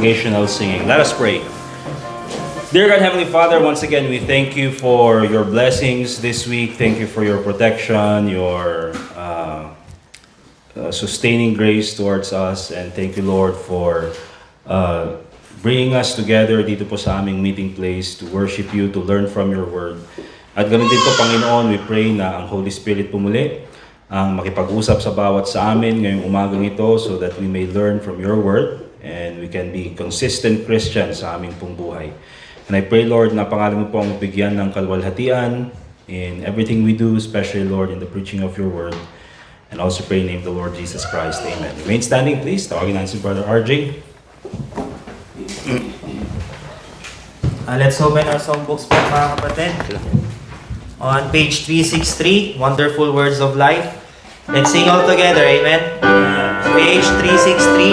congregational singing. Let us pray. Dear God, Heavenly Father, once again, we thank you for your blessings this week. Thank you for your protection, your sustaining grace towards us. And thank you, Lord, for bringing us together dito po sa aming meeting place to worship you, to learn from your word. At ganun din po, Panginoon, we pray na ang Holy Spirit pumuli ang makipag-usap sa bawat sa amin ngayong umagang ito so that we may learn from your word and we can be consistent Christians sa aming pong buhay. And I pray, Lord, na pangalan mo po ang bigyan ng kalwalhatian in everything we do, especially, Lord, in the preaching of your word. And also pray in the name of the Lord Jesus Christ. Amen. Remain standing, please. Tawagin natin si Brother RJ. Let's open our songbooks po, mga kapatid. On page 363, Wonderful Words of Life. Let's sing all together, amen? Page 363,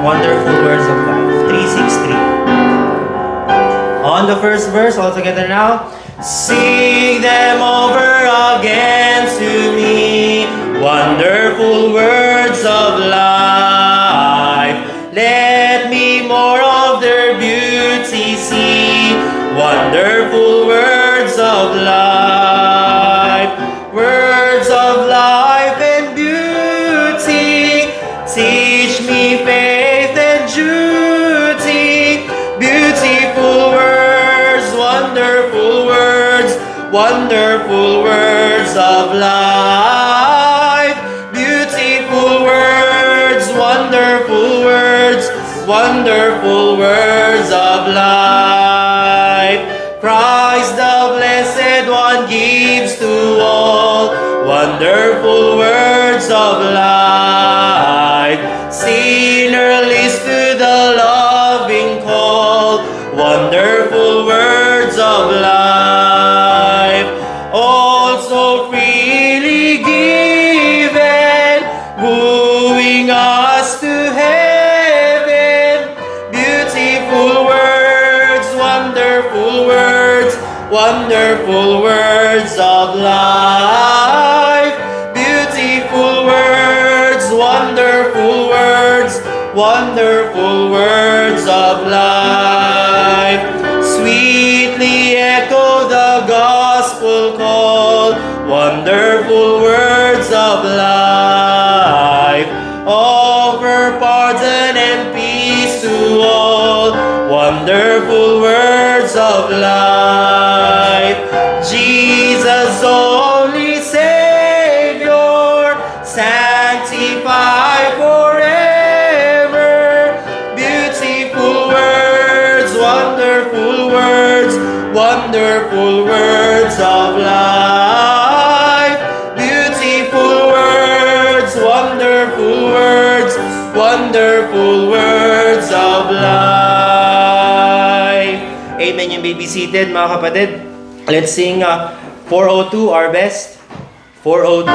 Wonderful Words of Life. 363. On the first verse, all together now. Sing them over again to me, wonderful words of life. Let me more of their beauty see, wonderful words of life. Words of life and beauty, teach me faith and duty. Beautiful words, wonderful words, wonderful words of life. Beautiful words, wonderful words, wonderful words of life. Christ the Blessed One gives to all wonderful words of life. Sinner list to the loving call, wonderful words of life. Also freely given, wooing us to heaven. Beautiful words, wonderful words, wonderful words of life. Beautiful words, wonderful words, wonderful words of life. Sweetly echo the gospel call, wonderful words of life. Offer pardon and peace to all, wonderful words of life. Jesus only Savior, sanctify forever. Beautiful words, wonderful words, wonderful words of life. Beautiful words, wonderful words, wonderful words of life. Amen. You may be seated, mga kapatid. Let's sing 402, our best. 402.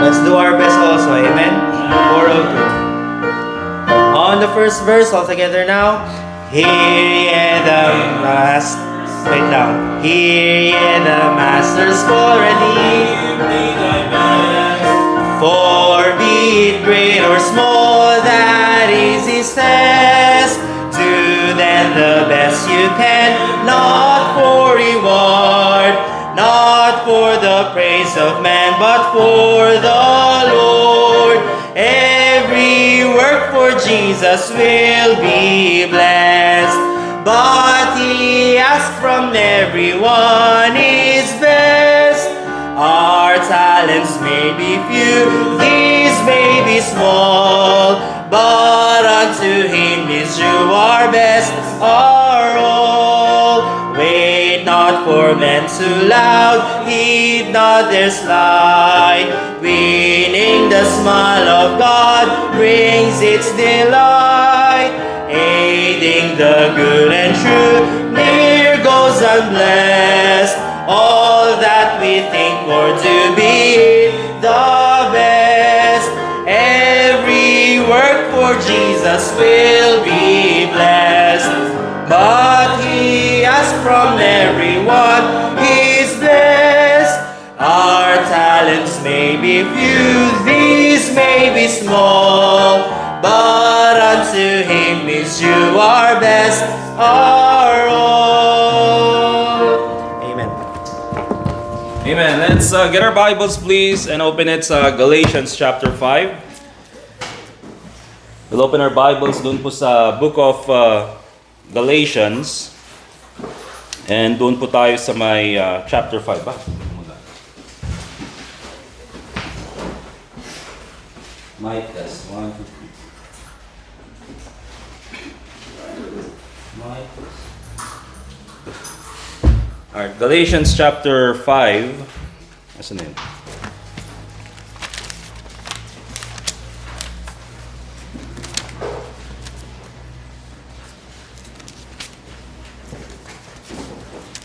Let's do our best also. Amen. 402. On the first verse, all together now. Hear ye the master. Wait down. Hear ye the master's call ready. For be it great or small, that is his task. Do then the best you can, not for reward, not for the praise of man, but for the Lord. Every work for Jesus will be blessed, but he asks from everyone his best. Our talents may be few, these may be small, but unto him is due our best, our all. Wait not for men too loud, heed not their slight. Winning the smile of God brings its delight. Aiding the good and true, near goes unblessed. All that we think or do be the best. Every work for Jesus will be blessed, but he asks from everyone his best. Our talents may be few, these may be small, but unto Him is you our best, our all. Amen. Amen. Let's get our Bibles, please, and open it sa Galatians chapter 5. We'll open our Bibles dun po sa book of Galatians. And doon po tayo sa may chapter 5 ba? Mic test. 1, 2, 3. Mic test. Alright, Galatians chapter 5. Asan na yun?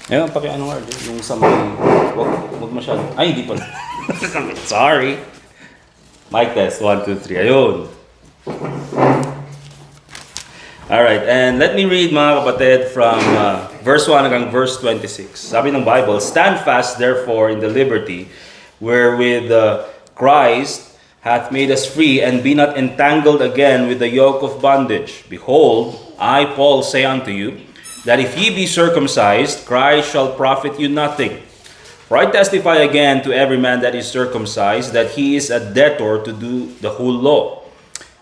Ayun, pakiano nga, yung sa may... Wag masyado. Ay, hindi pala. Sorry. Mic test, 1, 2, 3. Ayun. Alright, and let me read mga kapatid from verse 1 hanggang verse 26. Sabi ng Bible, "Stand fast therefore in the liberty wherewith Christ hath made us free, and be not entangled again with the yoke of bondage. Behold, I Paul say unto you, that if ye be circumcised, Christ shall profit you nothing. For I testify again to every man that is circumcised, that he is a debtor to do the whole law.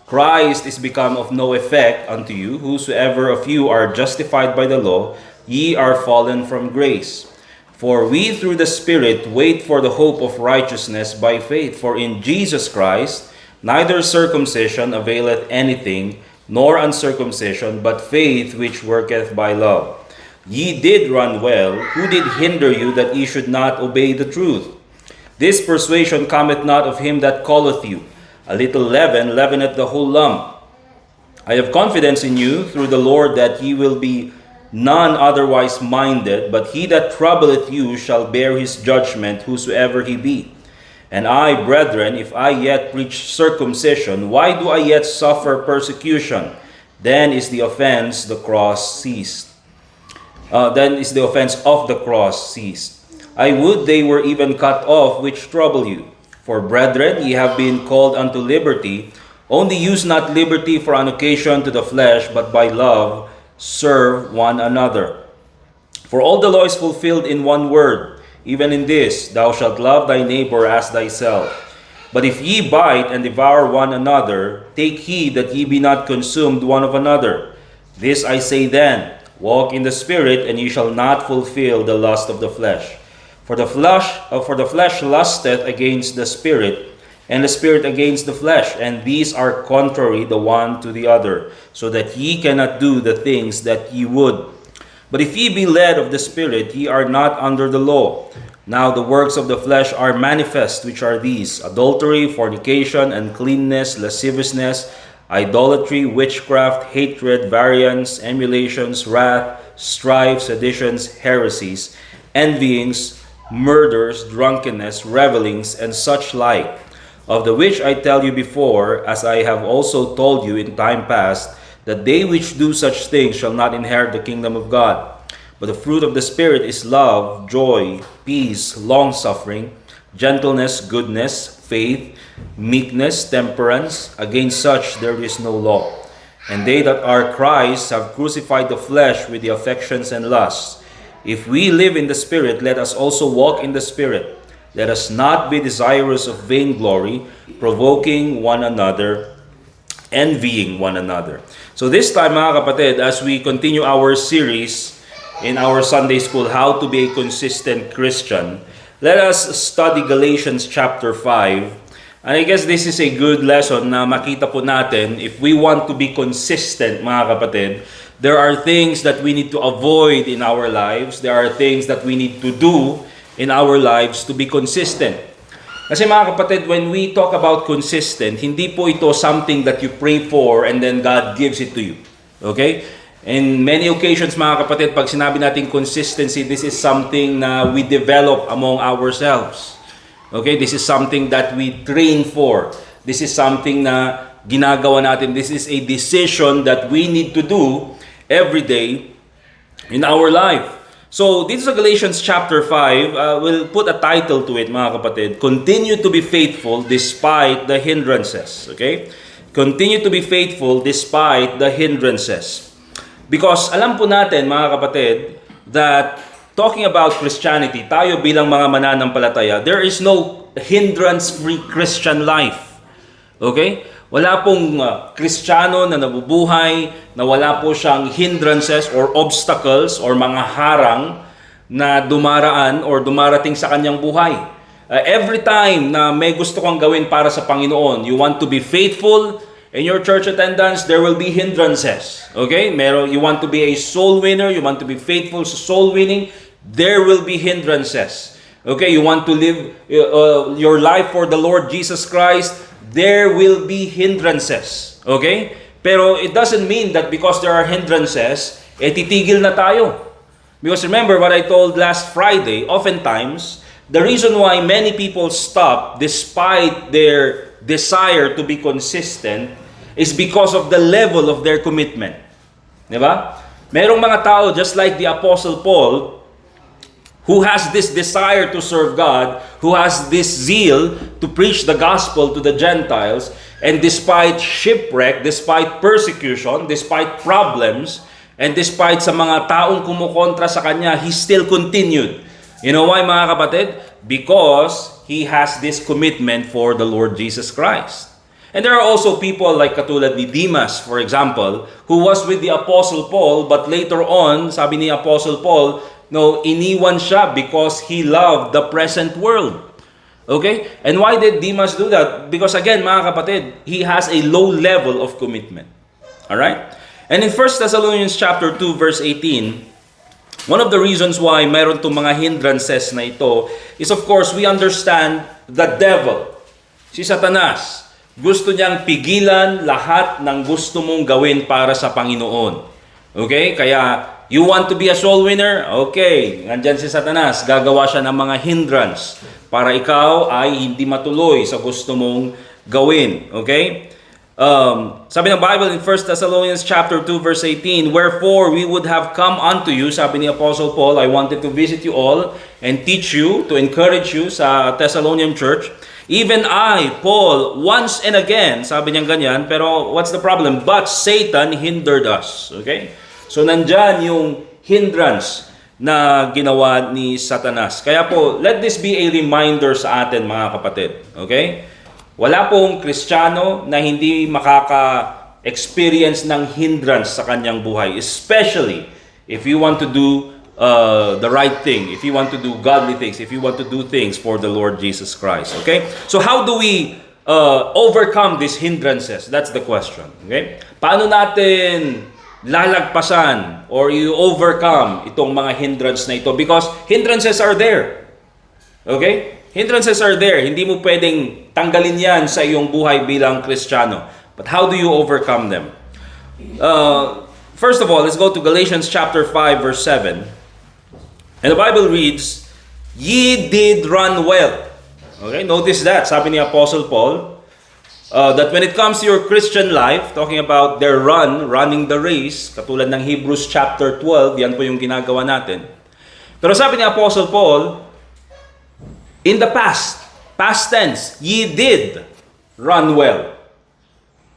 Christ is become of no effect unto you. Whosoever of you are justified by the law, ye are fallen from grace. For we through the Spirit wait for the hope of righteousness by faith. For in Jesus Christ neither circumcision availeth anything, nor uncircumcision, but faith which worketh by love. Ye did run well. Who did hinder you that ye should not obey the truth? This persuasion cometh not of him that calleth you. A little leaven leaveneth the whole lump. I have confidence in you through the Lord that ye will be none otherwise minded, but he that troubleth you shall bear his judgment, whosoever he be. And I, brethren, if I yet preach circumcision, why do I yet suffer persecution? Then is the offense the cross ceased. Then is the offense of the cross ceased. I would they were even cut off which trouble you. For brethren, ye have been called unto liberty. Only use not liberty for an occasion to the flesh, but by love serve one another. For all the law is fulfilled in one word, even in this, thou shalt love thy neighbor as thyself. But if ye bite and devour one another, take heed that ye be not consumed one of another. This I say then, walk in the Spirit, and ye shall not fulfill the lust of the flesh. For the flesh lusteth against the Spirit, and the Spirit against the flesh, and these are contrary the one to the other, so that ye cannot do the things that ye would. But if ye be led of the Spirit, ye are not under the law. Now the works of the flesh are manifest, which are these: adultery, fornication, uncleanness, lasciviousness, idolatry, witchcraft, hatred, variance, emulations, wrath, strife, seditions, heresies, envyings, murders, drunkenness, revellings, and such like, of the which I tell you before, as I have also told you in time past, that they which do such things shall not inherit the kingdom of God. But the fruit of the Spirit is love, joy, peace, long-suffering, gentleness, goodness, faith, meekness, temperance. Against such there is no law. And they that are Christ have crucified the flesh with the affections and lusts. If we live in the Spirit, let us also walk in the Spirit. Let us not be desirous of vainglory, provoking one another, envying one another. So this time, mga kapatid, as we continue our series in our Sunday school, How to be a Consistent Christian, let us study Galatians chapter 5. And I guess this is a good lesson na makita po natin, if we want to be consistent, mga kapatid, there are things that we need to avoid in our lives. There are things that we need to do in our lives to be consistent. Kasi mga kapatid, when we talk about consistent, hindi po ito something that you pray for and then God gives it to you. Okay? In many occasions, mga kapatid, pag sinabi natin consistency, this is something na we develop among ourselves. Okay? This is something that we train for. This is something na ginagawa natin. This is a decision that we need to do every day in our life. So, dito sa Galatians chapter 5, we'll put a title to it, mga kapatid. Continue to be faithful despite the hindrances. Okay? Continue to be faithful despite the hindrances. Because alam po natin, mga kapatid, that talking about Christianity, tayo bilang mga mananampalataya, there is no hindrance-free Christian life. Okay? Wala pong Kristiyano na nabubuhay, na wala po siyang hindrances or obstacles or mga harang na dumaraan or dumarating sa kanyang buhay. Every time na may gusto kang gawin para sa Panginoon, you want to be faithful in your church attendance, there will be hindrances. Okay? You want to be a soul winner, you want to be faithful sa soul winning, there will be hindrances. Okay? You want to live your life for the Lord Jesus Christ, there will be hindrances. Okay? Pero it doesn't mean that because there are hindrances, titigil na tayo. Because remember what I told last Friday, oftentimes, the reason why many people stop despite their desire to be consistent is because of the level of their commitment. Diba? Merong mga tao, just like the Apostle Paul, who has this desire to serve God, who has this zeal to preach the gospel to the Gentiles, and despite shipwreck, despite persecution, despite problems, and despite sa mga taong kumukontra sa kanya, he still continued. You know why, mga kapatid? Because he has this commitment for the Lord Jesus Christ. And there are also people like katulad ni Demas, for example, who was with the Apostle Paul, but later on, sabi ni Apostle Paul, no, iniwan siya because he loved the present world. Okay? And why did Demas do that? Because again, mga kapatid, he has a low level of commitment. Alright? And in 1 Thessalonians chapter 2, verse 18, one of the reasons why meron itong mga hindrances na ito is, of course, we understand the devil, si Satanas. Gusto niyang pigilan lahat ng gusto mong gawin para sa Panginoon. Okay? Kaya, you want to be a soul winner? Okay. Nandyan si Satanas. Gagawa siya ng mga hindrance para ikaw ay hindi matuloy sa gusto mong gawin. Okay? Sabi ng Bible in 1 Thessalonians chapter 2 verse 18, wherefore we would have come unto you, sabi ni Apostle Paul, I wanted to visit you all and teach you, to encourage you sa Thessalonian church. Even I, Paul, once and again, sabi niya ganyan, pero what's the problem? But Satan hindered us. Okay? So nandyan yung hindrance na ginawa ni Satanas. Kaya po, let this be a reminder sa atin, mga kapatid. Okay? Wala pong Kristiyano na hindi makaka-experience ng hindrance sa kanyang buhay. Especially if you want to do the right thing, if you want to do godly things, if you want to do things for the Lord Jesus Christ. Okay? So how do we overcome these hindrances? That's the question. Okay? Paano natin lalagpasan or you overcome itong mga hindrance na ito? Because hindrances are there. Okay? Hindrances are there. Hindi mo pwedeng tanggalin yan sa iyong buhay bilang Kristiyano. But how do you overcome them? First of all, let's go to Galatians chapter 5, verse 7. And the Bible reads, ye did run well. Okay, notice that. Sabi ni Apostle Paul, that when it comes to your Christian life, talking about their running the race, katulad ng Hebrews chapter 12, yan po yung ginagawa natin. Pero sabi ni Apostle Paul, in the past tense, ye did run well.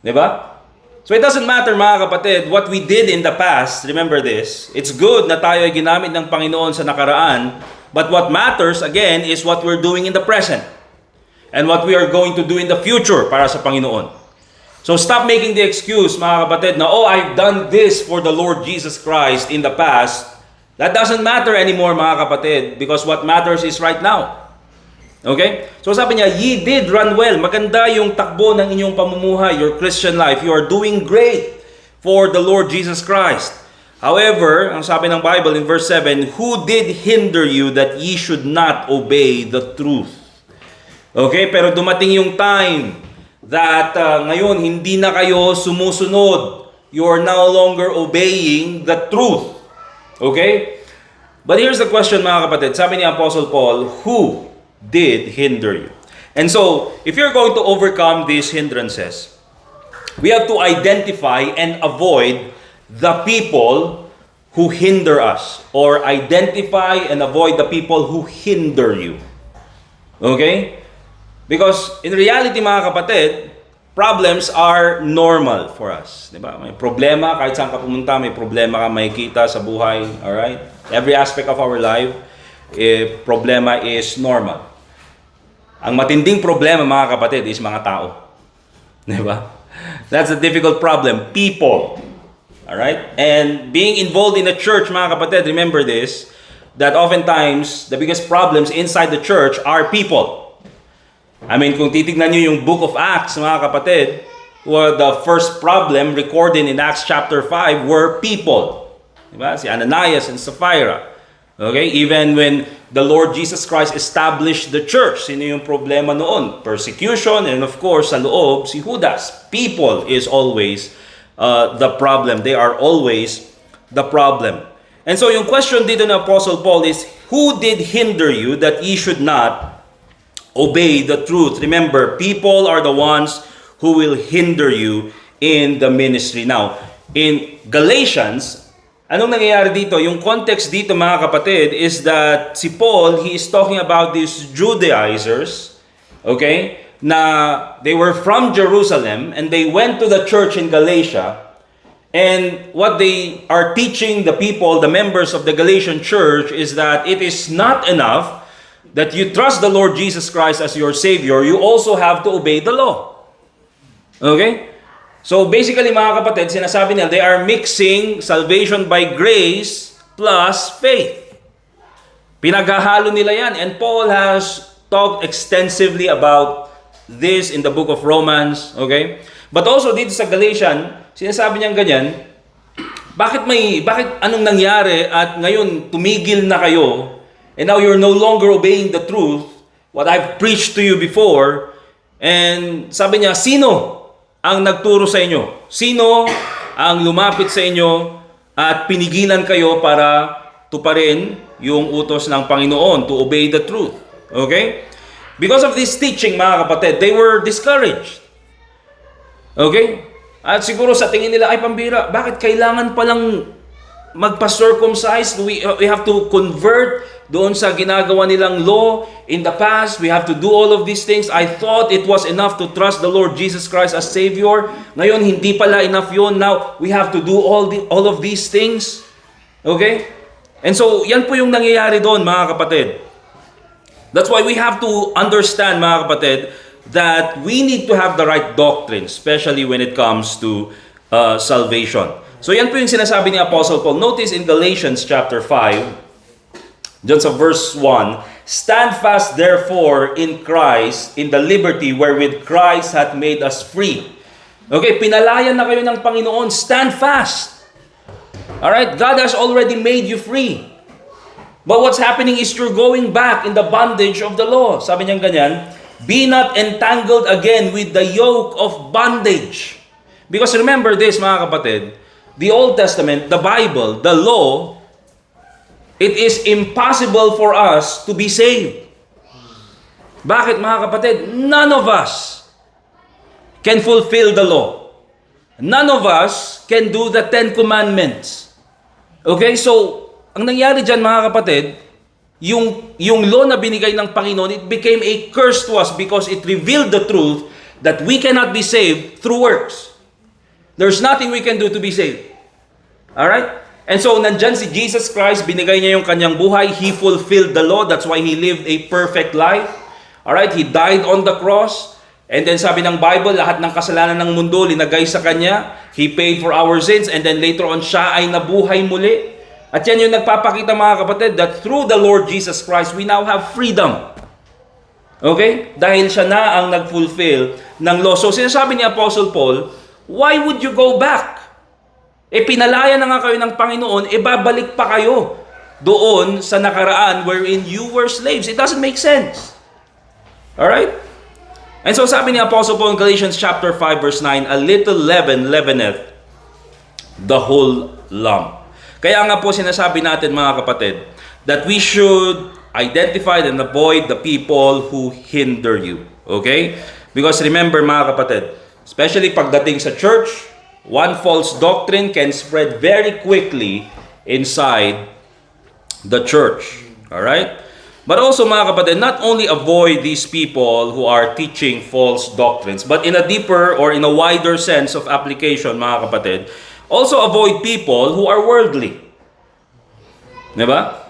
Diba? So it doesn't matter, mga kapatid, what we did in the past. Remember this. It's good na tayo ay ginamit ng Panginoon sa nakaraan. But what matters, again, is what we're doing in the present. And what we are going to do in the future para sa Panginoon. So stop making the excuse, mga kapatid, na, oh, I've done this for the Lord Jesus Christ in the past. That doesn't matter anymore, mga kapatid, because what matters is right now. Okay? So sabi niya, ye did run well. Maganda yung takbo ng inyong pamumuhay, your Christian life. You are doing great for the Lord Jesus Christ. However, ang sabi ng Bible in verse 7, who did hinder you that ye should not obey the truth? Okay? Pero dumating yung time that ngayon hindi na kayo sumusunod. You are no longer obeying the truth. Okay? But here's the question, mga kapatid. Sabi ni Apostle Paul, who did hinder you? And so, if you're going to overcome these hindrances, we have to identify and avoid the people who hinder us, or identify and avoid the people who hinder you. Okay? Because in reality, mga kapatid, problems are normal for us. Diba? May problema, kahit saan ka pumunta, may problema ka makikita sa buhay. Alright? Every aspect of our life, problema is normal. Ang matinding problema, mga kapatid, is mga tao. Diba? That's a difficult problem. People. Alright? And being involved in a church, mga kapatid, remember this, that oftentimes, the biggest problems inside the church are people. I mean, kung titignan nyo yung book of Acts, mga kapatid, well, the first problem recorded in Acts chapter 5 were people. Diba? Si Ananias and Sapphira. Okay? Even when the Lord Jesus Christ established the church, sino yung problema noon? Persecution, and of course, sa loob, si Judas. People is always the problem. They are always the problem. And so yung question dito ng Apostle Paul is, who did hinder you that ye should not obey the truth? Remember, people are the ones who will hinder you in the ministry. Now, in Galatians, anong nangyayari dito? Yung context dito, mga kapatid, is that si Paul, he is talking about these Judaizers, okay, na they were from Jerusalem and they went to the church in Galatia, and what they are teaching the people, the members of the Galatian church, is that it is not enough that you trust the Lord Jesus Christ as your Savior, you also have to obey the law. Okay? So basically, mga kapatid, sinasabi nila, they are mixing salvation by grace plus faith. Pinaghahalo nila yan. And Paul has talked extensively about this in the book of Romans. Okay? But also dito sa Galatian, sinasabi niyang ganyan, bakit anong nangyari at ngayon tumigil na kayo, and now you're no longer obeying the truth, what I've preached to you before. And sabi niya, sino ang nagturo sa inyo? Sino ang lumapit sa inyo at pinigilan kayo para tuparin yung utos ng Panginoon, to obey the truth? Okay? Because of this teaching, mga kapatid, they were discouraged. Okay? At siguro sa tingin nila, ay pambira, bakit kailangan palang magpa-circumcise? We have to convert doon sa ginagawa nilang law in the past. We have to do all of these things. I thought it was enough to trust the Lord Jesus Christ as Savior. Ngayon, hindi pala enough yun. Now, we have to do all of these things. Okay? And so, yan po yung nangyayari doon, mga kapatid. That's why we have to understand, mga kapatid, that we need to have the right doctrine, especially when it comes to salvation. So yan po yung sinasabi ni Apostle Paul. Notice in Galatians chapter 5, dyan sa verse 1, stand fast therefore in Christ, in the liberty wherewith Christ hath made us free. Okay, pinalayan na kayo ng Panginoon. Stand fast. Alright, God has already made you free. But what's happening is you're going back in the bondage of the law. Sabi niya ganyan, be not entangled again with the yoke of bondage. Because remember this, mga kapatid, the Old Testament, the Bible, the law, it is impossible for us to be saved. Bakit, mga kapatid? None of us can fulfill the law. None of us can do the 10 Commandments. Okay, so, ang nangyari dyan, mga kapatid, yung law na binigay ng Panginoon, it became a curse to us because it revealed the truth that we cannot be saved through works. There's nothing we can do to be saved. Alright? And so, nandyan si Jesus Christ, binigay niya yung kanyang buhay, He fulfilled the law, that's why He lived a perfect life. Alright? He died on the cross, and then sabi ng Bible, lahat ng kasalanan ng mundo, linagay sa Kanya, He paid for our sins, and then later on, siya ay nabuhay muli. At yan yung nagpapakita, mga kapatid, that through the Lord Jesus Christ, we now have freedom. Okay? Dahil siya na ang nag-fulfill ng law. So, sinasabi ni Apostle Paul, why would you go back? Pinalaya na nga kayo ng Panginoon, babalik pa kayo doon sa nakaraan wherein you were slaves. It doesn't make sense. Alright? And so sabi ni Apostle Paul in Galatians chapter 5 verse 9, a little leaven leaveneth the whole lump. Kaya nga po sinasabi natin, mga kapatid, that we should identify and avoid the people who hinder you. Okay? Because remember, mga kapatid, especially pagdating sa church, one false doctrine can spread very quickly inside the church. Alright? But also mga kapatid, not only avoid these people who are teaching false doctrines, but in a deeper or in a wider sense of application mga kapatid, also avoid people who are worldly. Diba?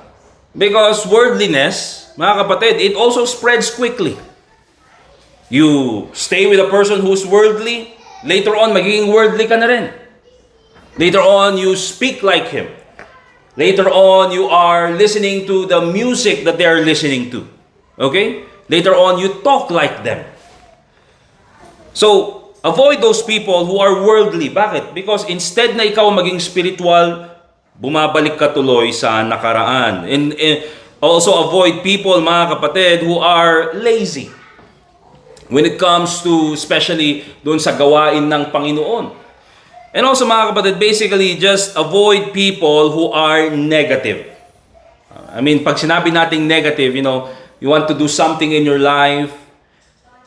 Because worldliness, mga kapatid, it also spreads quickly. You stay with a person who's worldly, later on magiging worldly ka na rin. Later on, you speak like him. Later on, you are listening to the music that they are listening to. Okay? Later on, you talk like them. So, avoid those people who are worldly. Bakit? Because instead na ikaw maging spiritual, bumabalik ka tuloy sa nakaraan. And also avoid people, mga kapatid, who are lazy. When it comes to, especially doon sa gawain ng Panginoon. And also mga kapatid, basically just avoid people who are negative. I mean, pag sinabi nating negative, you want to do something in your life,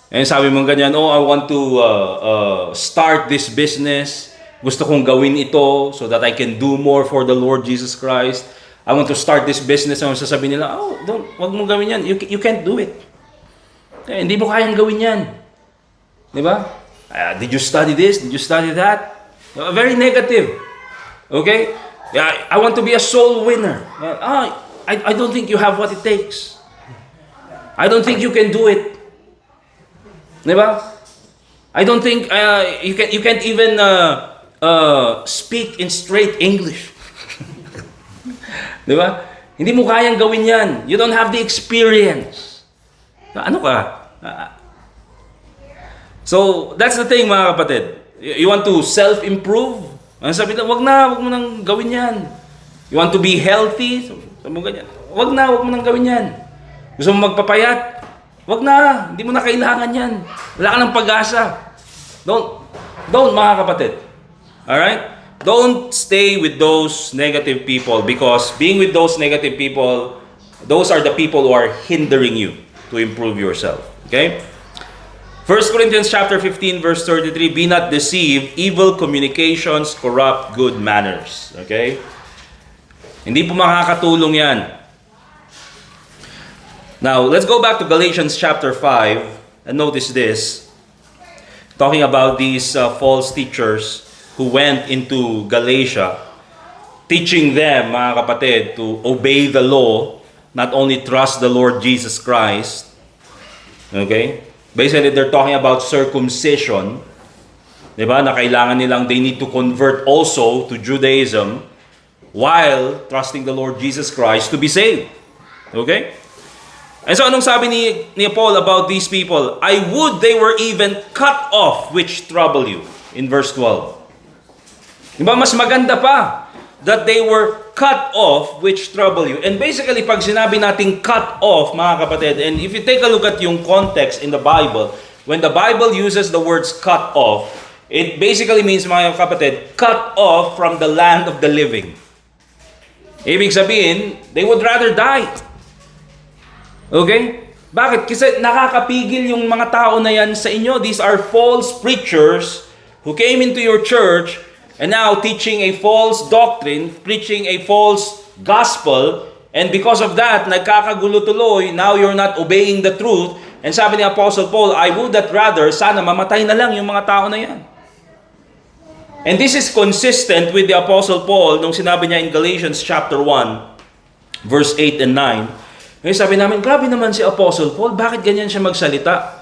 and sabi mo ganyan, I want to start this business. Gusto kong gawin ito so that I can do more for the Lord Jesus Christ. I want to start this business. And sasabihin nila, wag mo gawin yan. You can't do it. Hindi mo kayang gawin yan. Diba? Did you study this? Did you study that? Very negative. Okay? Yeah, I want to be a soul winner. I don't think you have what it takes. I don't think you can do it. Diba? I don't think you can't even speak in straight English. Diba? Hindi mo kayang gawin yan. You don't have the experience. Ano ka? So, that's the thing mga kapatid. You want to self-improve? Ang sabi na, wag mo nang gawin yan. You want to be healthy? Sabi mo ganyan. Wag mo nang gawin yan. Gusto mo magpapayat? Wag na, hindi mo na kailangan yan. Wala ka ng pag-asa. Don't mga kapatid. Alright? Don't stay with those negative people, because being with those negative people, those are the people who are hindering you to improve yourself. Okay? 1 Corinthians chapter 15 verse 33, be not deceived, evil communications corrupt good manners. Okay? Hindi po makakatulong yan. Now, let's go back to Galatians chapter 5 and notice this. Talking about these false teachers who went into Galatia, teaching them, mga kapatid, to obey the law, not only trust the Lord Jesus Christ. Okay? Basically, they're talking about circumcision. Diba? Na kailangan nilang, they need to convert also to Judaism while trusting the Lord Jesus Christ to be saved. Okay? And so, anong sabi ni Paul about these people? I would they were even cut off which trouble you. In verse 12. Diba? Mas maganda pa that they were cut off which trouble you. And basically, pag sinabi nating cut off, mga kapatid, and if you take a look at yung context in the Bible, when the Bible uses the words cut off, it basically means, mga kapatid, cut off from the land of the living. Ibig sabihin, they would rather die. Okay? Bakit? Kasi nakakapigil yung mga tao na yan sa inyo. These are false preachers who came into your church and now teaching a false doctrine, preaching a false gospel, and because of that, nagkakagulo tuloy, now you're not obeying the truth. And sabi ni Apostle Paul, I would that rather, sana mamatay na lang yung mga tao na yan. And this is consistent with the Apostle Paul nung sinabi niya in Galatians chapter 1, verse 8 and 9. Ngayon sabi namin, grabe naman si Apostle Paul, bakit ganyan siya magsalita?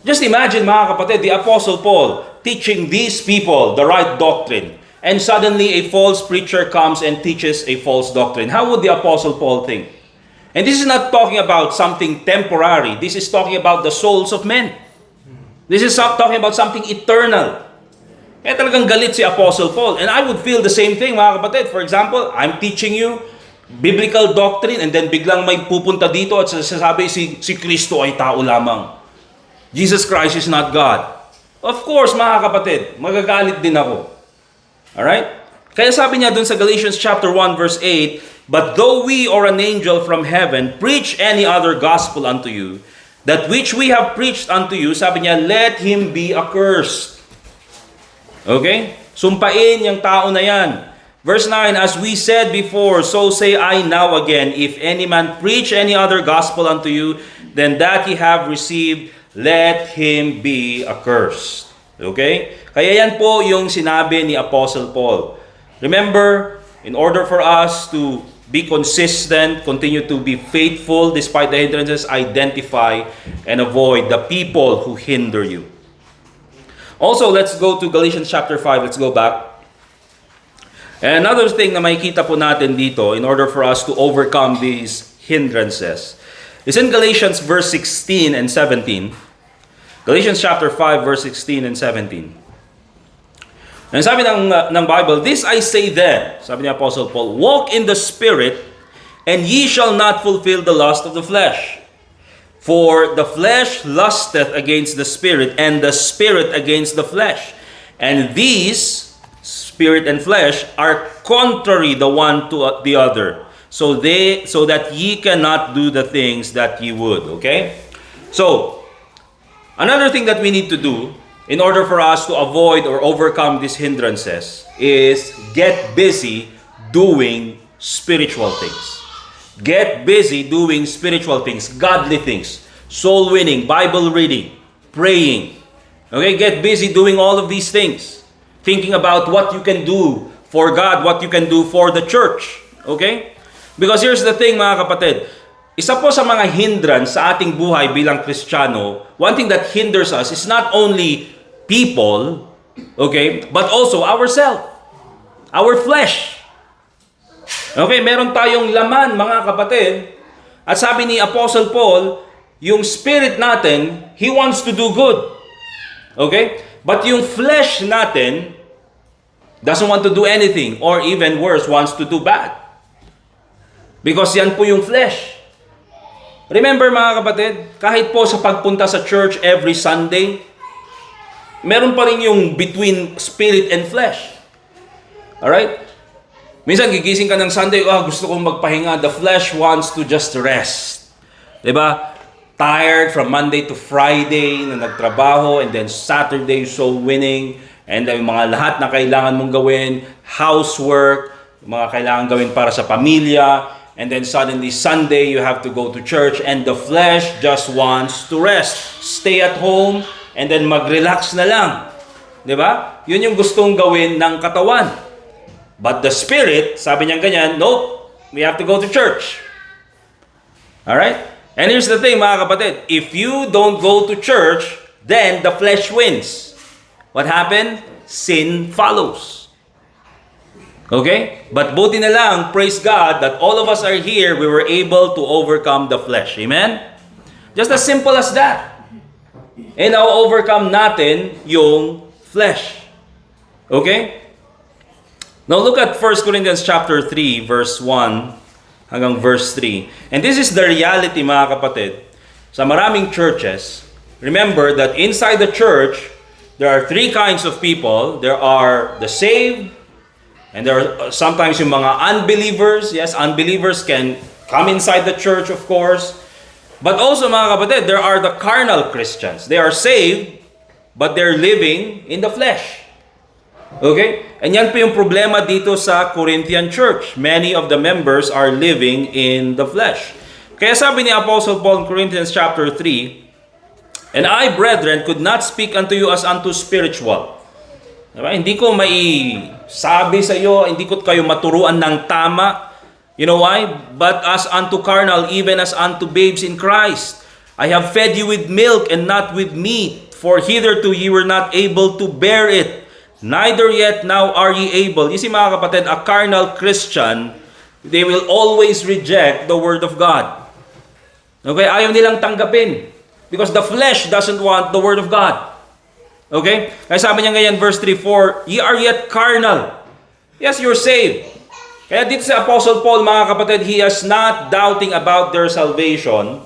Just imagine mga kapatid, the Apostle Paul teaching these people the right doctrine, and suddenly a false preacher comes and teaches a false doctrine. How would the Apostle Paul think? And this is not talking about something temporary. This is talking about the souls of men. This is talking about something eternal. Kaya talagang galit si Apostle Paul. And I would feel the same thing, mga kapatid. For example, I'm teaching you biblical doctrine, and then biglang may pupunta dito at sasabi si Kristo ay tao lamang. Jesus Christ is not God. Of course, mga kapatid, magagalit din ako. Alright? Kaya sabi niya dun sa Galatians chapter 1 verse 8, but though we or an angel from heaven preach any other gospel unto you, that which we have preached unto you, sabi niya, let him be accursed. Okay? Sumpain yung tao na yan. Verse 9, as we said before, so say I now again, if any man preach any other gospel unto you than that ye have received, let him be accursed. Okay? Kaya yan po yung sinabi ni Apostle Paul. Remember, in order for us to be consistent, continue to be faithful despite the hindrances, identify and avoid the people who hinder you. Also, let's go to Galatians chapter 5. Let's go back. And another thing na makikita po natin dito in order for us to overcome these hindrances is in Galatians verse 16 and 17. Galatians chapter 5 verse 16 and 17. And sabi ng Bible, this I say then, sabi ni Apostle Paul, walk in the Spirit, and ye shall not fulfill the lust of the flesh. For the flesh lusteth against the Spirit, and the Spirit against the flesh. And these, Spirit and flesh, are contrary the one to the other, so that ye cannot do the things that ye would. Okay? So, another thing that we need to do in order for us to avoid or overcome these hindrances is get busy doing spiritual things. Get busy doing spiritual things, godly things, soul winning, Bible reading, praying. Okay, get busy doing all of these things. Thinking about what you can do for God, what you can do for the church. Okay? Because here's the thing, mga kapatid. Isa po sa mga hindrance sa ating buhay bilang Kristiyano, one thing that hinders us is not only people, okay, but also ourselves, our flesh. Okay, meron tayong laman, mga kapatid. At sabi ni Apostle Paul, yung spirit natin, he wants to do good. Okay? But yung flesh natin doesn't want to do anything, or even worse, wants to do bad. Because yan po yung flesh. Remember mga kapatid, kahit po sa pagpunta sa church every Sunday, meron pa rin yung between spirit and flesh. Alright? Minsan gigising ka ng Sunday, gusto kong magpahinga. The flesh wants to just rest. Diba? Tired from Monday to Friday na nagtrabaho, and then Saturday soul winning, and then mga lahat na kailangan mong gawin, housework, mga kailangan gawin para sa pamilya, and then suddenly Sunday you have to go to church, and the flesh just wants to rest. Stay at home, and then mag-relax na lang. Diba? Yun yung gustong gawin ng katawan. But the spirit, sabi niya ganyan, nope, we have to go to church. Alright? And here's the thing, mga kapatid. If you don't go to church, then the flesh wins. What happened? Sin follows. Okay? But buti na lang, praise God, that all of us are here, we were able to overcome the flesh. Amen? Just as simple as that. And now, overcome natin yung flesh. Okay? Now look at 1 Corinthians chapter 3, verse 1 hanggang verse 3. And this is the reality, mga kapatid. Sa maraming churches, remember that inside the church, there are three kinds of people. There are the saved, and there are sometimes yung mga unbelievers. Yes, unbelievers can come inside the church, of course. But also, mga kapatid, there are the carnal Christians. They are saved, but they're living in the flesh. Okay? And yan po yung problema dito sa Corinthian church. Many of the members are living in the flesh. Kaya sabi ni Apostle Paul in Corinthians chapter 3, and I, brethren, could not speak unto you as unto spiritual. Diba? Hindi ko sabi sa iyo, hindi ko kayo maturuan ng tama. You know why? But as unto carnal, even as unto babes in Christ. I have fed you with milk and not with meat, for hitherto ye were not able to bear it. Neither yet now are ye able. You see, mga kapatid, a carnal Christian, they will always reject the Word of God. Okay? Ayaw nilang tanggapin. Because the flesh doesn't want the Word of God. Okay? Kaya sabi niya ngayon, verse 3, for ye are yet carnal. Yes, you're saved. Kaya dito sa Apostle Paul, mga kapatid, he is not doubting about their salvation.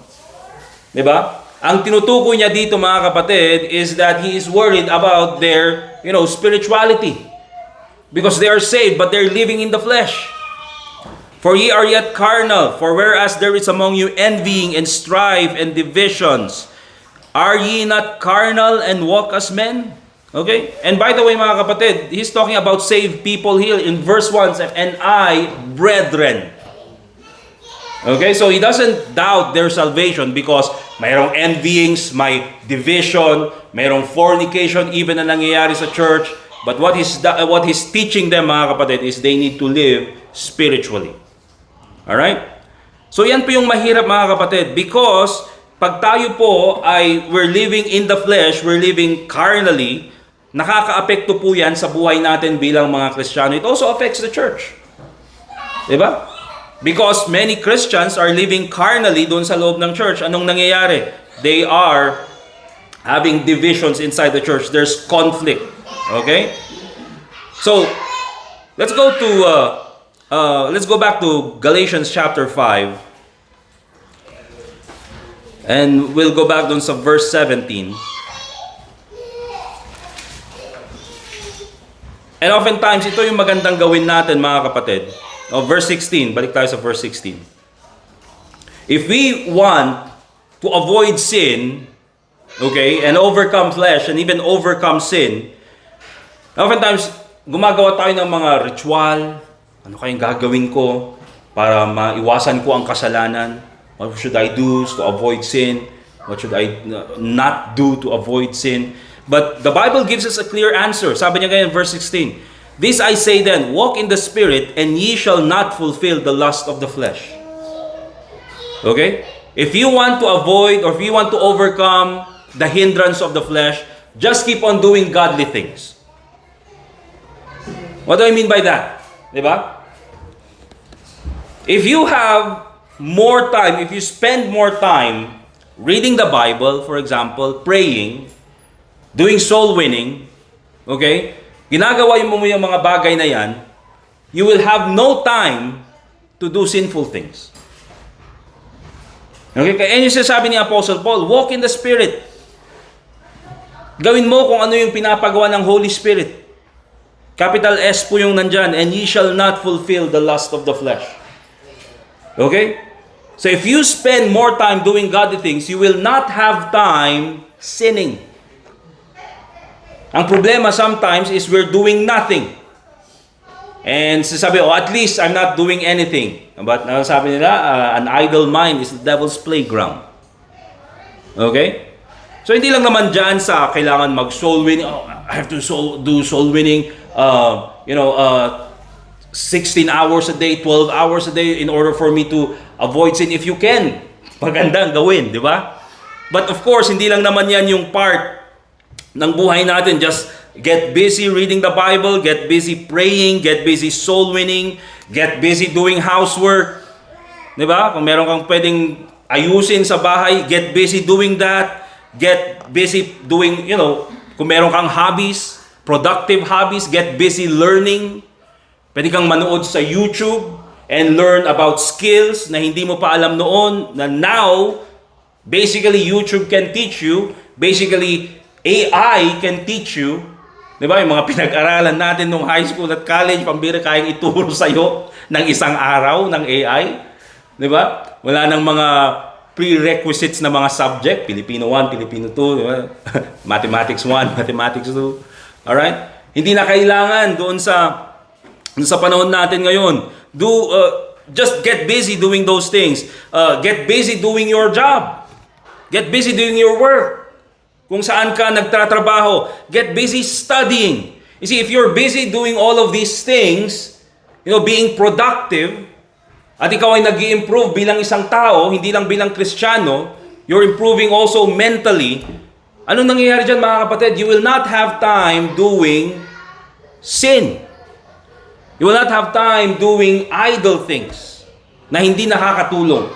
Diba? Ang tinutukoy niya dito, mga kapatid, is that he is worried about their, spirituality. Because they are saved, but they're living in the flesh. For ye are yet carnal, for whereas there is among you envying and strife and divisions, are ye not carnal and walk as men? Okay? And by the way, mga kapatid, he's talking about saved people here in verse 1, and I, brethren. Okay? So he doesn't doubt their salvation because mayroong envyings, may division, mayroong fornication even na nangyayari sa church. But what he's teaching them, mga kapatid, is they need to live spiritually. Alright? So yan po yung mahirap, mga kapatid, because pag tayo po ay we're living in the flesh, we're living carnally, nakaka-apekto po yan sa buhay natin bilang mga Kristiyano. It also affects the church. Diba? Because many Christians are living carnally doon sa loob ng church. Anong nangyayari? They are having divisions inside the church. There's conflict. Okay? So, let's go back to Galatians chapter 5. And we'll go back doon sa verse 17. And oftentimes, ito yung magandang gawin natin, mga kapatid. Verse 16, balik tayo sa verse 16. If we want to avoid sin, okay, and overcome flesh, and even overcome sin, oftentimes, gumagawa tayo ng mga ritual. Ano kayang gagawin ko para maiwasan ko ang kasalanan? What should I do to avoid sin? What should I not do to avoid sin? But the Bible gives us a clear answer. Sabi niya ganyan in verse 16. This I say then, walk in the Spirit, and ye shall not fulfill the lust of the flesh. Okay? If you want to avoid or if you want to overcome the hindrance of the flesh, just keep on doing godly things. What do I mean by that? Diba? If you have more time, if you spend more time reading the Bible, for example, praying, doing soul winning, okay? Ginagawa mo yung mga bagay na yan, you will have no time to do sinful things. Okay? Kaya yung sinasabi ni Apostle Paul, walk in the Spirit. Gawin mo kung ano yung pinapagawa ng Holy Spirit. Capital S po yung nandyan, and ye shall not fulfill the lust of the flesh. Okay? So if you spend more time doing godly things, you will not have time sinning. Ang problema sometimes is we're doing nothing. And sasabi, at least I'm not doing anything. But sabi nila, an idle mind is the devil's playground. Okay? So hindi lang naman dyan sa kailangan mag-soul winning. I have to do soul winning, 16 hours a day, 12 hours a day in order for me to avoid sin. If you can, magandang gawin, di ba? But of course, hindi lang naman yan yung part ng buhay natin. Just get busy reading the Bible, get busy praying, get busy soul winning, get busy doing housework. Di ba? Kung meron kang pwedeng ayusin sa bahay, get busy doing that. Get busy doing, kung meron kang hobbies, productive hobbies, get busy learning. Pwede kang manood sa YouTube and learn about skills na hindi mo pa alam noon, na now, basically YouTube can teach you. Basically, AI can teach you. Diba? Yung mga pinag-aralan natin nung high school at college, pambira kayang ituro sa'yo ng isang araw ng AI. Diba? Wala nang mga prerequisites na mga subject. Filipino 1, Filipino 2, diba? Mathematics 1, Mathematics 2. Alright? Hindi na kailangan doon sa panahon natin ngayon. Just get busy doing those things. Get busy doing your job. Get busy doing your work. Kung saan ka nagtatrabaho, get busy studying. You see, if you're busy doing all of these things, being productive, at ikaw ay nag-i-improve bilang isang tao, hindi lang bilang Kristiyano, you're improving also mentally. Anong nangyayari dyan, mga kapatid? You will not have time doing sin. You will not have time doing idle things na hindi nakakatulong.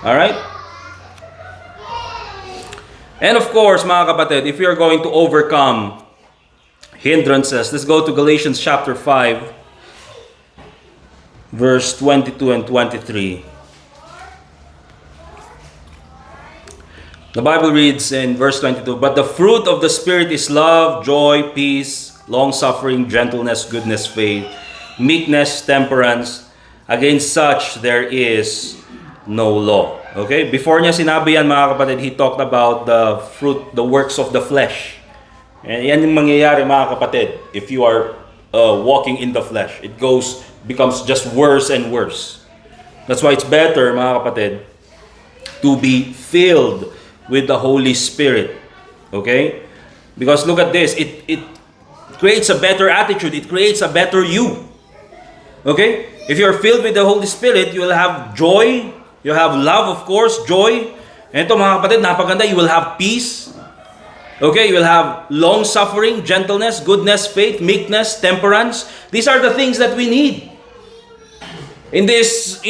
Alright? And of course, mga kapatid, if you're going to overcome hindrances, let's go to Galatians chapter 5, verse 22 and 23. The Bible reads in verse 22, "But the fruit of the Spirit is love, joy, peace, long-suffering, gentleness, goodness, faith, meekness, temperance. Against such there is no law." Okay? Before niya sinabi yan, mga kapatid, he talked about the fruit, the works of the flesh. And yan yung mangyayari mga kapatid if you are walking in the flesh. It becomes just worse and worse. That's why it's better mga kapatid to be filled with the Holy Spirit. Okay? Because look at this, it creates a better attitude, it creates a better you. Okay? If you're filled with the Holy Spirit, you will have joy, you have love, of course, joy. And ito mga kapatid, napaganda, you will have peace. Okay, you will have long-suffering, gentleness, goodness, faith, meekness, temperance. These are the things that we need. In this,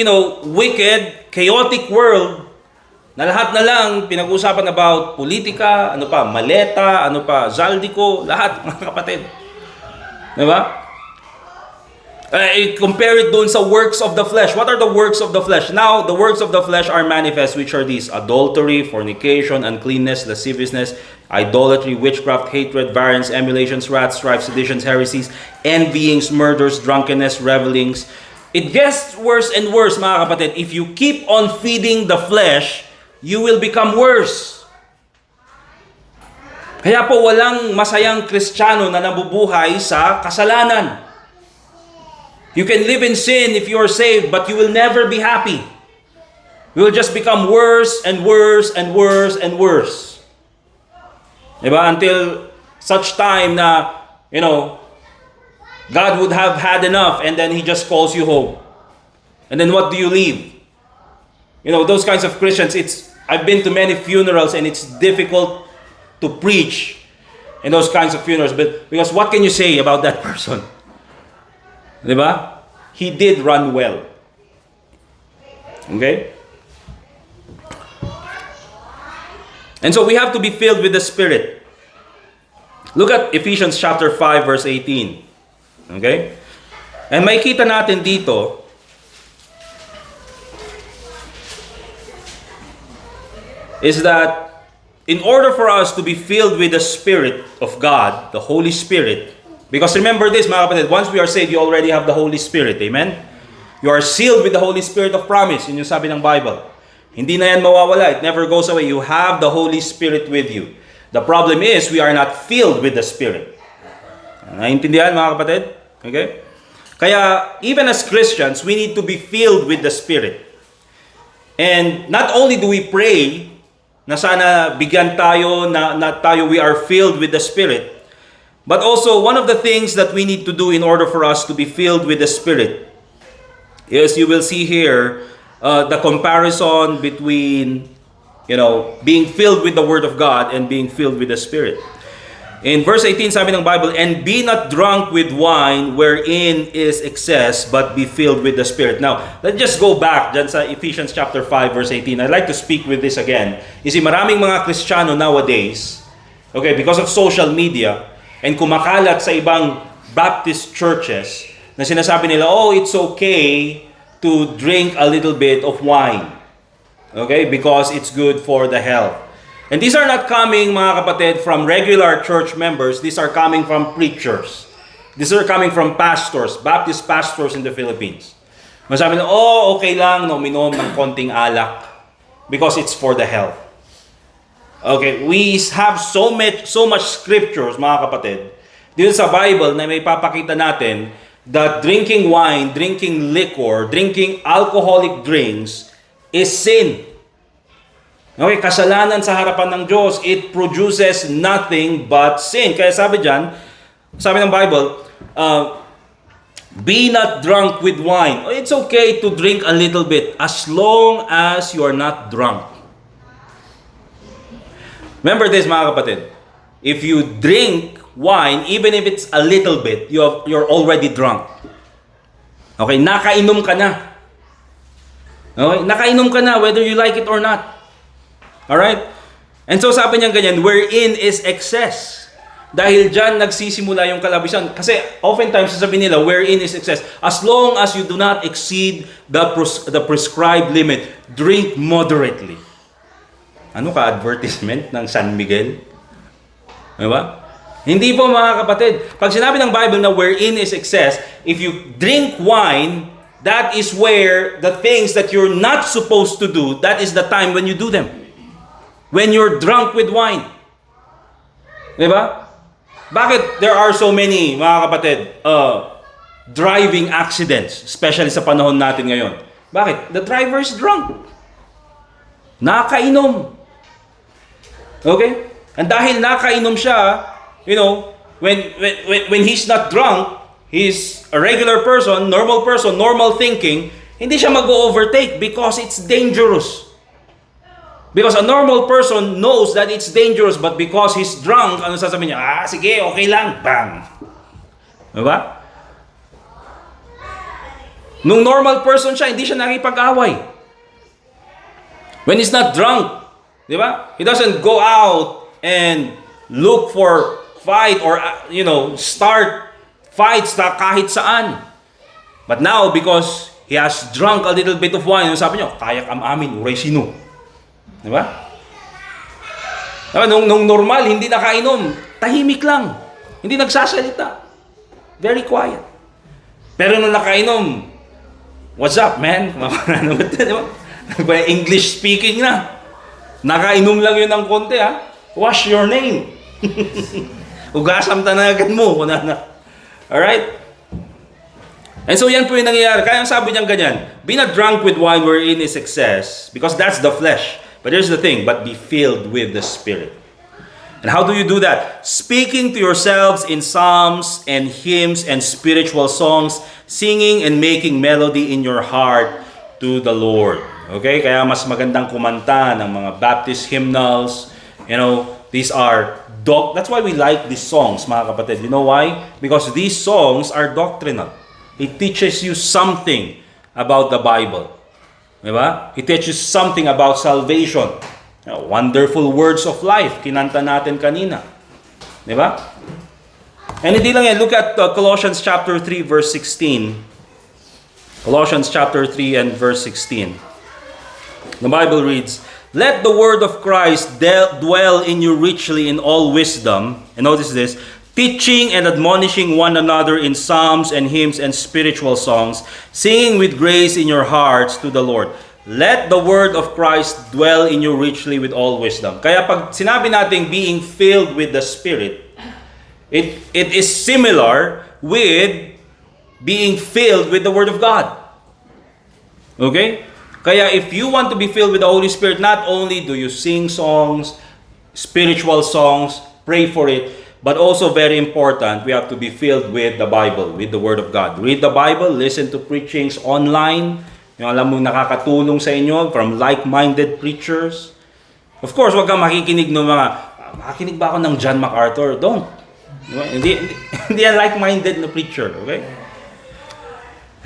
wicked, chaotic world, na lahat na lang pinag-usapan about politika, maleta, zaldiko, lahat mga kapatid. Diba? Compare it doon sa works of the flesh. What are the works of the flesh? Now, the works of the flesh are manifest, which are these: adultery, fornication, uncleanness, lasciviousness, idolatry, witchcraft, hatred, variance, emulations, wrath, strife, seditions, heresies, envyings, murders, drunkenness, revelings. It gets worse and worse, mga kapatid. If you keep on feeding the flesh, you will become worse. Kaya po walang masayang Kristiyano na nabubuhay sa kasalanan. You can live in sin if you are saved, but you will never be happy. You will just become worse and worse and worse and worse. Diba? Until such time na, God would have had enough and then He just calls you home. And then what do you leave? Those kinds of Christians, I've been to many funerals and it's difficult to preach in those kinds of funerals. But because what can you say about that person? Diba? He did run well. Okay? And so we have to be filled with the Spirit. Look at Ephesians chapter 5 verse 18. Okay? And makikita natin dito is that in order for us to be filled with the Spirit of God, the Holy Spirit, because remember this, mga kapatid, once we are saved, you already have the Holy Spirit. Amen? You are sealed with the Holy Spirit of promise. Yun yung sabi ng Bible. Hindi na yan mawawala. It never goes away. You have the Holy Spirit with you. The problem is, we are not filled with the Spirit. Naintindihan, mga kapatid? Okay? Kaya, even as Christians, we need to be filled with the Spirit. And not only do we pray na sana bigyan tayo, na tayo we are filled with the Spirit, but also, one of the things that we need to do in order for us to be filled with the Spirit is, you will see here, the comparison between, being filled with the Word of God and being filled with the Spirit. In verse 18, sabi ng Bible, "And be not drunk with wine, wherein is excess, but be filled with the Spirit." Now, let's just go back dyan sa Ephesians chapter 5, verse 18. I'd like to speak with this again. You see, maraming mga Kristiyano nowadays, okay, because of social media, and kumakalat sa ibang Baptist churches na sinasabi nila, it's okay to drink a little bit of wine. Okay? Because it's good for the health. And these are not coming, mga kapatid, from regular church members. These are coming from preachers. These are coming from pastors, Baptist pastors in the Philippines. Masabi nila, okay lang na uminom ng konting alak because it's for the health. Okay, we have so much scriptures, mga kapatid, dito sa Bible na may papakita natin that drinking wine, drinking liquor, drinking alcoholic drinks is sin. Okay, kasalanan sa harapan ng Diyos. It produces nothing but sin. Kaya sabi ng Bible, be not drunk with wine. It's okay to drink a little bit as long as you are not drunk. Remember this, mga kapatid. If you drink wine, even if it's a little bit, you're already drunk. Okay, nakainom ka na. Okay, nakainom ka na whether you like it or not. Alright? And so sabi niya ganyan, wherein is excess. Dahil dyan nagsisimula yung kalabisan. Kasi oftentimes sasabihin nila, wherein is excess. As long as you do not exceed the prescribed limit, drink moderately. Ano ka, advertisement ng San Miguel? Diba? Hindi po, mga kapatid. Pag sinabi ng Bible na wherein is excess, if you drink wine, that is where the things that you're not supposed to do, that is the time when you do them. When you're drunk with wine. Diba? Bakit there are so many, mga kapatid, driving accidents, especially sa panahon natin ngayon? Bakit? The driver is drunk. Nakainom. Okay? And dahil nakainom siya, when he's not drunk, he's a regular person, normal thinking, hindi siya mag-overtake because it's dangerous. Because a normal person knows that it's dangerous, but because he's drunk, ano sasabihin niya? Sige, okay lang. Bang! Diba? Nung normal person siya, hindi siya nakipag-away. When he's not drunk, di ba? He doesn't go out and look for fight or, start fights na kahit saan. But now, because he has drunk a little bit of wine, sabi niyo, kayak amin, uray sino. Di ba? Nung normal, hindi nakainom, tahimik lang. Hindi nagsasalita. Very quiet. Pero nung nakainom, what's up, man? English speaking na. Nakainom lang yun ng konti, ha? What's your name? Ugasam tanagan mo. Alright? And so yan po yung nangyayari. Kaya sabi niyang ganyan, be not drunk with wine wherein is excess, because that's the flesh. But here's the thing, but be filled with the Spirit. And how do you do that? Speaking to yourselves in psalms and hymns and spiritual songs, singing and making melody in your heart to the Lord. Okay? Kaya mas magandang kumanta ng mga Baptist hymnals. These are that's why we like these songs, mga kapatid. You know why? Because these songs are doctrinal. It teaches you something about the Bible. Diba? It teaches something about salvation. Wonderful words of life. Kinanta natin kanina. Diba? And hindi lang yan. Look at Colossians chapter 3 verse 16. Colossians chapter 3 and verse 16. The Bible reads, let the word of Christ dwell in you richly in all wisdom. And notice this. Teaching and admonishing one another in psalms and hymns and spiritual songs, singing with grace in your hearts to the Lord. Let the word of Christ dwell in you richly with all wisdom. Kaya pag sinabi natin being filled with the Spirit, it is similar with being filled with the Word of God. Okay? Kaya if you want to be filled with the Holy Spirit, not only do you sing songs, spiritual songs, pray for it, but also very important, we have to be filled with the Bible, with the Word of God. Read the Bible, listen to preachings online, yung alam mong nakakatulong sa inyo from like-minded preachers. Of course, wag kang makikinig ng makikinig ba ako ng John MacArthur? Don't. Hindi yan like-minded na preacher, okay?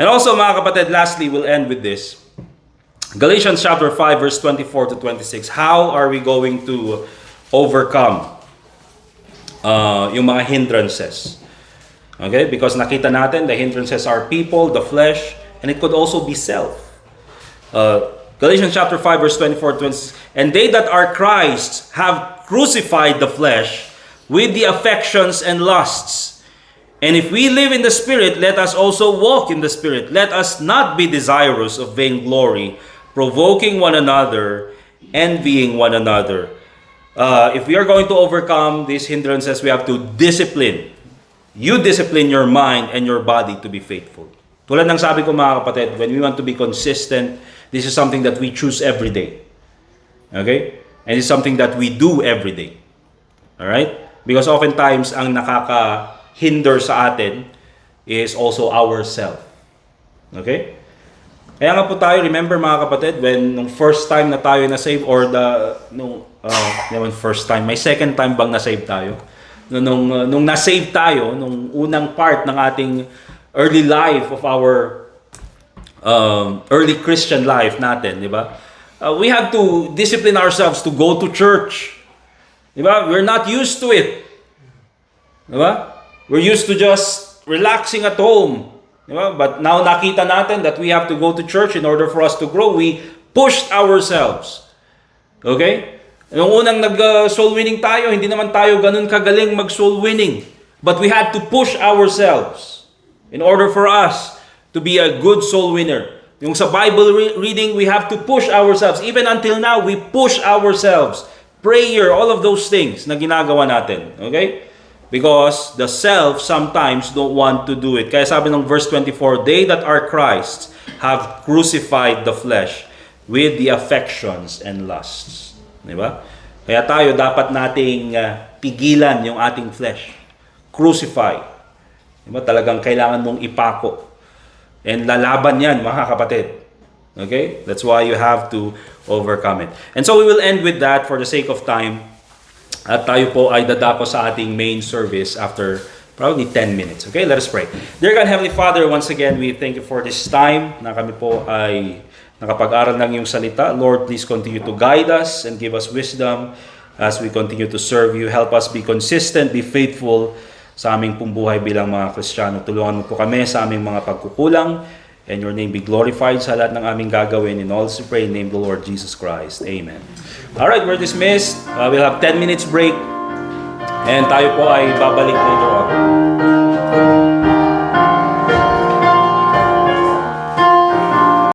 And also, mga kapatid, lastly, we'll end with this. Galatians chapter 5, verse 24 to 26. How are we going to overcome yung mga hindrances? Okay? Because nakita natin, the hindrances are people, the flesh, and it could also be self. Galatians chapter 5, verse 24 to 26. And they that are Christ's have crucified the flesh with the affections and lusts. And if we live in the Spirit, let us also walk in the Spirit. Let us not be desirous of vainglory, provoking one another, envying one another. If we are going to overcome these hindrances, we have to discipline. You discipline your mind and your body to be faithful. Tulad ng sabi ko, mga kapatid, when we want to be consistent, this is something that we choose every day. Okay? And it's something that we do every day. Alright? Because oftentimes, ang nakaka-hinder sa atin is also ourself. Okay? Kaya nga po tayo, remember mga kapatid, when nung first time na tayo na-save, or first time, may second time bang na-save tayo? Nung na-save tayo, nung unang part ng ating early life of our early Christian life natin, di ba? We have to discipline ourselves to go to church. Di ba? We're not used to it. Di ba? We're used to just relaxing at home. Di ba? But now nakita natin that we have to go to church in order for us to grow. We pushed ourselves. Okay? Nung unang nag-soul winning tayo, hindi naman tayo ganun kagaling mag-soul winning. But we had to push ourselves in order for us to be a good soul winner. Yung sa Bible reading, we have to push ourselves. Even until now, we push ourselves. Prayer, all of those things na ginagawa natin. Okay? Because the self sometimes don't want to do it. Kaya sabi ng verse 24, they that are Christ have crucified the flesh with the affections and lusts. Di ba? Kaya tayo dapat nating pigilan yung ating flesh. Crucify. Di ba? Talagang kailangan mong ipako. And lalaban yan, mga kapatid. Okay? That's why you have to overcome it. And so we will end with that for the sake of time. At tayo po ay dadako sa ating main service after probably 10 minutes. Okay, let us pray. Dear God, Heavenly Father, once again, we thank you for this time na kami po ay nakapag-aral ng iyong salita. Lord, please continue to guide us and give us wisdom as we continue to serve you. Help us be consistent, be faithful sa aming pong buhay bilang mga Kristiyano. Tulungan mo po kami sa aming mga pagkukulang. And your name be glorified sa lahat ng aming gagawin. In all this we pray in the name of the Lord Jesus Christ. Amen. Alright, we're dismissed. We'll have 10 minutes break. And tayo po ay babalik later on.